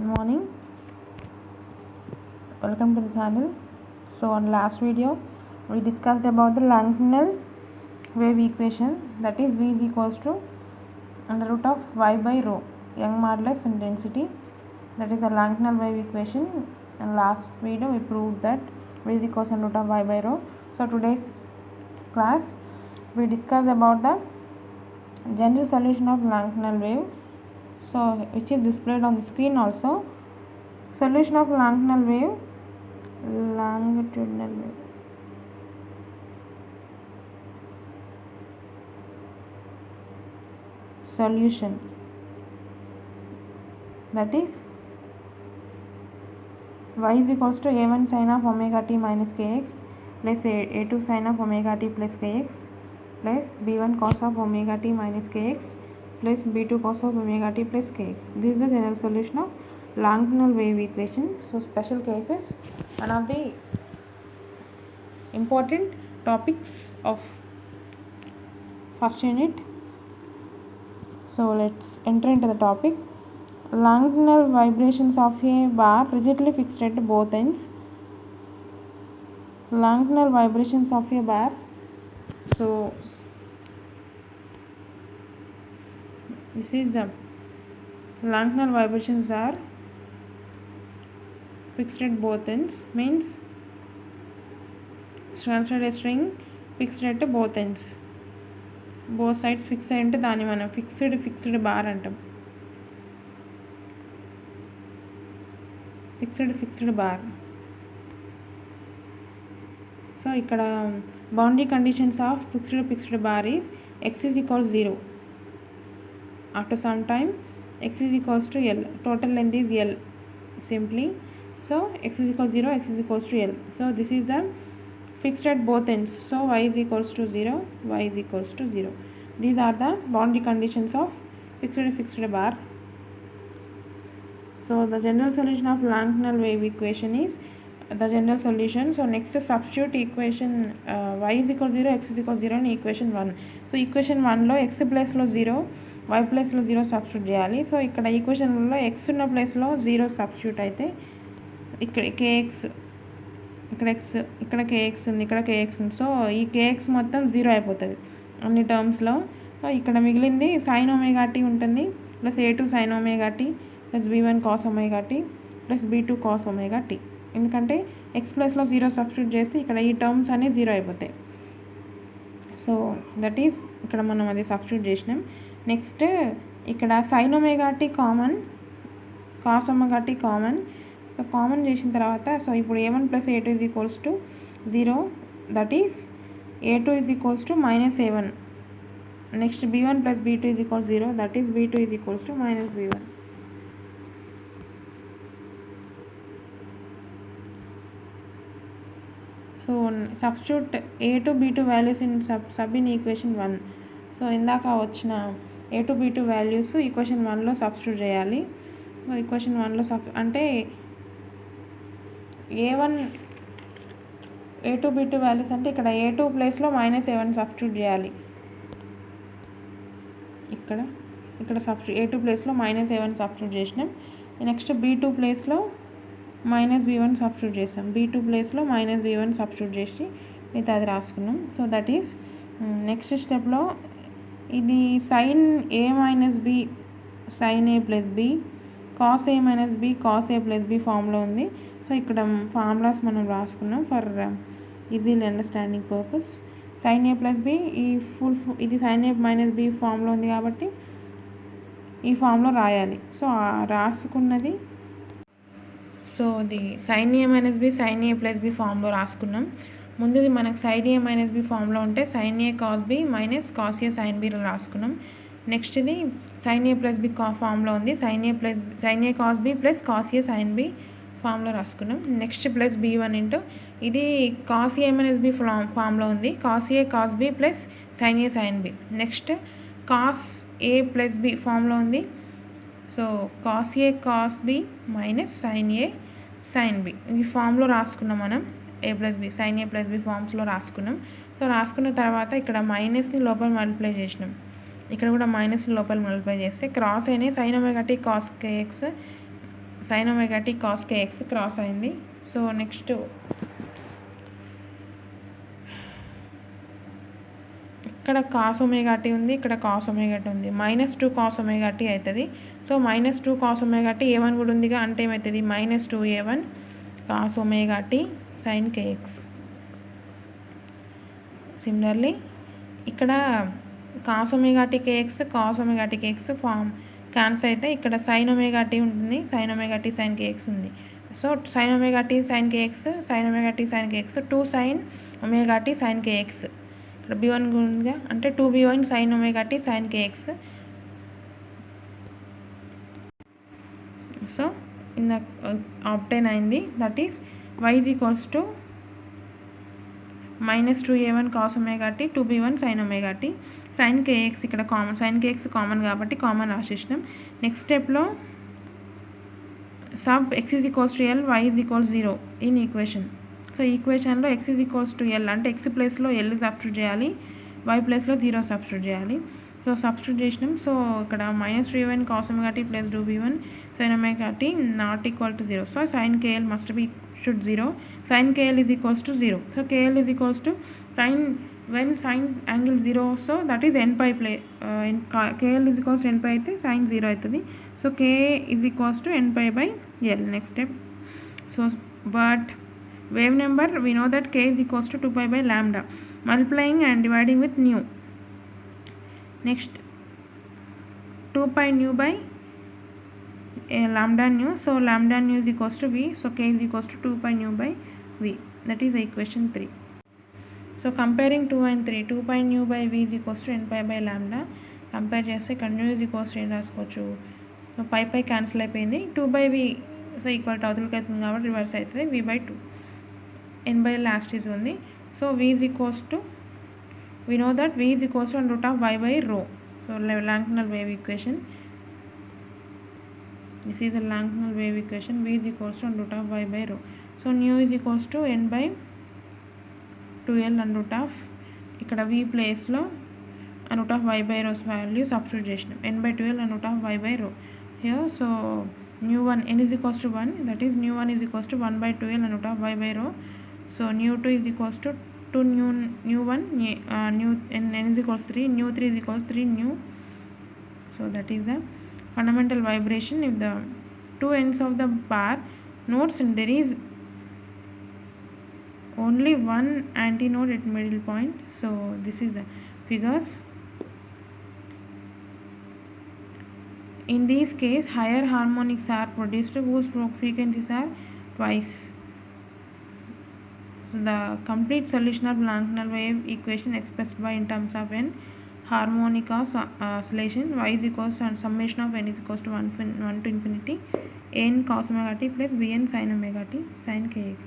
Good morning, welcome to the channel. So on last video we discussed about the Langmuir wave equation, that is V is equals to under root of y by rho, young modulus and density, that is the Langmuir wave equation. And last video we proved that V is equals to under root of y by rho. So today's class we discuss about the general solution of Langmuir wave, so which is displayed on the screen also. Solution of longitudinal wave. Solution, that is y is equals to a1 sin of omega t minus kx plus a2 sin of omega t plus kx plus b1 cos of omega t minus kx plus b2 cos of omega t plus kx. This is the general solution of longitudinal wave equation. So special cases, one of the important topics of first unit. So let's enter into the topic. Longitudinal vibrations of a bar rigidly fixed at both ends. Longitudinal vibrations of a bar. So this is the longitudinal vibrations are fixed at both ends, means transferred a string fixed at both ends, both sides fixed అంటే దాన్ని మనం fixed bar అంటాం. Fixed bar. So ఇక్కడ boundary conditions of fixed bar is x is equals 0. After some time x is equals to L, total length is L simply. So x is equals 0, x is equals to L. So this is the fixed at both ends. So y is equals to 0, y is equals to 0. These are the boundary conditions of fixed bar. So the general solution of longitudinal wave equation is the general solution. So next substitute equation y is equals 0, x is equals 0 in equation 1. So equation 1 లో x place లో 0, y place లో 0 substitute చేయాలి. So ఇక్కడ ఈక్వేషన్లో x ఉన్న ప్లేస్లో 0 substitute అయితే ఇక్కడ kx, ఇక్కడ x, ఇక్కడ kx ఉంది, ఇక్కడ kx ఉంది. సో ఈ kx మొత్తం 0 అయిపోతుంది అన్ని టర్మ్స్లో. సో ఇక్కడ మిగిలింది సైన్ ఒమేగా టీ ఉంటుంది, plus a2 sine omega t plus b1 cos omega t plus b2 cos omega t. ఎందుకంటే ఎక్స్ ప్లస్లో 0 సబ్స్టిట్యూట్ చేస్తే ఇక్కడ ఈ టర్మ్స్ అనేవి 0 అయిపోతాయి. సో దట్ ఈస్ ఇక్కడ మనం అది సబ్స్టిట్యూట్ చేసినాం. నెక్స్ట్ ఇక్కడ sine omega t common, cos omega t common. So common చేసిన తర్వాత సో ఇప్పుడు a1 plus a2 is equals to 0, that is a2 is equals to minus a1. Next b1 plus b2 is equals 0, that is b2 is equals to minus b1. So substitute a2 b2 values in sub in equation 1. So ఇందాక వచ్చిన a2 b2 values equation 1లో substitute చేయాలి. So equation 1లో అంటే a2 b2 values అంటే ఇక్కడ a2 ప్లేస్లో minus a1 substitute చేయాలి. ఇక్కడ a2 ప్లేస్లో మైనస్ a1 సబ్స్టిట్యూట్ చేసినాం. నెక్స్ట్ b2 ప్లేస్లో మైనస్ b1 సబ్స్టిట్యూట్ చేసాం. b2 ప్లేస్లో మైనస్ b1 సబ్స్టిట్యూట్ చేసి మిగతా అది రాసుకున్నాం. సో దట్ ఈస్ నెక్స్ట్ స్టెప్లో ఇది sine a minus b sine a plus b, cos a minus b cos a plus b ఫామ్లో ఉంది. సో ఇక్కడ ఫార్ములాస్ మనం రాసుకున్నాం for easy understanding purpose. Sine a plus b ఈ ఇది సైన్ a మైనస్ b ఫామ్లో ఉంది కాబట్టి ఈ ఫామ్లో రాయాలి. సో రాసుకున్నది, సో ఇది sine a minus b sine a plus b ఫామ్లో రాసుకున్నాం. ముందుది మనకు సైన్ a మైనస్ b ఫామ్లో ఉంటే sine a cos b minus cos a sine bలో రాసుకున్నాం. నెక్స్ట్ ఇది సైన్ a ప్లస్ b ఫామ్లో ఉంది, sine a cos b plus cos a sine b ఫామ్లో రాసుకున్నాం. నెక్స్ట్ ప్లస్ b1 ఇంటూ ఇది కాస్ a మైనస్ b ఫామ్లో ఉంది, cos a cos b plus sine a sine b. Next cos a plus b ఫామ్లో ఉంది. So cos a cos b minus sine a sine b ఈ ఫామ్లో రాసుకున్నాం మనం. a plus b sine a plus b ఫామ్స్లో రాసుకున్నాం. So రాసుకున్న తర్వాత ఇక్కడ మైనస్ని లోపల మల్టిప్లై చేసినాం, ఇక్కడ కూడా మైనస్ని లోపల మల్టిప్లై చేస్తే క్రాస్ అయినాయి sine omega t cos kx sin omega t cos kx cross అయింది. సో నెక్స్ట్ ఇక్కడ cos omega t ఉంది, ఇక్కడ cos omega t ఉంది. -2 cos omega t అవుతుంది. So -2 cos omega t a1 కూడా ఉందిగా, అంటే ఏమవుతుంది -2a1 cos omega t sin kx. Similarly ఇక్కడ cos omega t kx cos omega t kx form cancel అయితే ఇక్కడ sin omega t ఉంటుంది, sin omega t sin kx ఉంది. So sin omega t sin kx sin omega t sin kx 2 sin omega t sin kx ఇక్కడ b1 ఉందిగా, అంటే 2b1 sin omega t sin kx. So in obtain అయింది, that is y is equals to -2a1 cos omega t 2b1 sin omega t sin kx. ఇక్కడ common, sin kx common కాబట్టి common రాసేసినాం. Next స్టెప్లో sub x is equals to l y is equals 0 in equation. So ఈక్వేషన్లో x is equals to l అంటే x ప్లేస్లో l substitute చేయాలి, y ప్లేస్లో 0 substitute చేయాలి. సో సబ్స్టిట్యూట్ చేసినాం. సో ఇక్కడ -3a1 cos omega t plus 2b1 sin omega t not equal to 0. So sin kl must be should 0. sin kl is equals to 0. So kl is equals to sin, when sin angle 0, so that is n pi play kl is equals to n pi అయితే sin 0 అవుతుంది. So k is equals to n pi by l. next step, so but wave number we know that k is equals to 2 pi by lambda, multiplying and dividing with nu. next 2 pi nu by lambda nu, so lambda nu is equals to v, so k is equals to 2 pi nu by v. that is equation 3. so comparing 2 and 3, 2 pi nu by v is equals to n pi by lambda. Compare చేస్తే ఇక్కడ nu is equals to ఏం రాసుకోవచ్చు, so పై cancel అయిపోయింది, 2 by v so equal to అవతలకి అవుతుంది కాబట్టి reverse అవుతుంది, v by 2 n by last is ఉంది. సో v is equals to, we know that v is equals to under root of y by rho. so Langmuir wave equation, this is a Langmuir wave equation, v is equals to under root of y by rho. so nu is equals to n by 2l under root of, ఇక్కడ v ప్లేస్లో under root of y by rho value substitute చేసినాం, n by 2l under root of y by rho here. so nu1 n is equals to 1, that is nu1 is equals to 1 by 2l under root of y by rho. so nu2 is equals to 2 nu1 nu n is equals to 3, nu3 is equals to 3 nu. so that is the fundamental vibration if the two ends of the bar nodes and there is only one antinode at middle point. so this is the figures. in this case higher harmonics are produced whose frequencies are twice. so the complete solution of Langmuir wave equation expressed by in terms of n harmonic oscillation y is equals to summation of n is equals to 1 to infinity n cos omega t plus bn sin omega t sin kx.